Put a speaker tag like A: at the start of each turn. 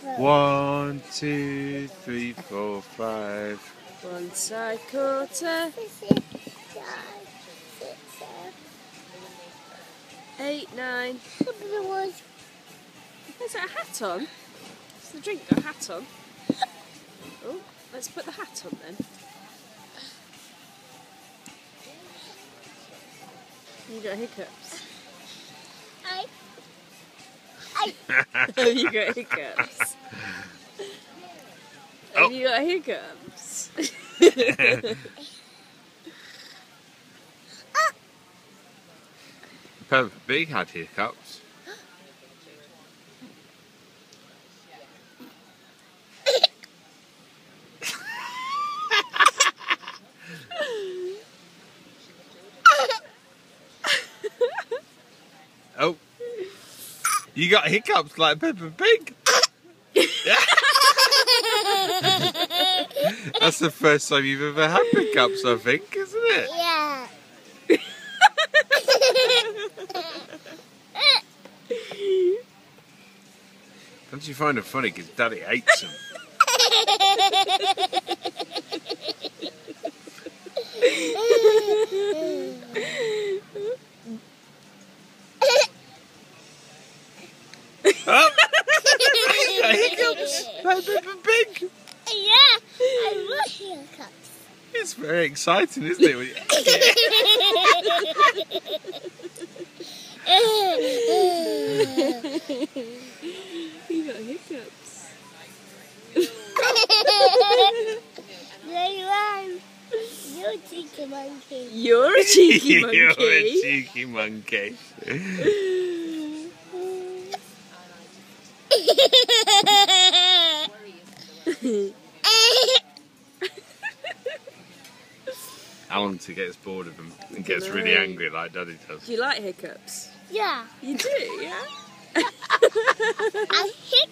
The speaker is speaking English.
A: 1, 2, 3, 4, 5.
B: One side quarter. 8, 9. Is that a hat on? Is the drink got a hat on? Oh, let's put the hat on then. You got hiccups. Have you got hiccups?
A: Oh.
B: Have you got hiccups?
A: Peppa Pig had hiccups. Oh, you got hiccups like Peppa Pig? That's the first time you've ever had hiccups, I think, isn't it?
C: Yeah.
A: Don't you find it funny? Because Daddy hates them. Oh! You got hiccups like Peppa Pig.
C: Yeah, I love hiccups.
A: It's very exciting, isn't it?
B: You got hiccups.
C: You're a cheeky monkey.
B: You're a cheeky monkey.
A: You're a cheeky monkey. Alan gets bored of them and gets really angry like Daddy does.
B: Do you like hiccups?
C: Yeah.
B: You do, yeah?
C: I hit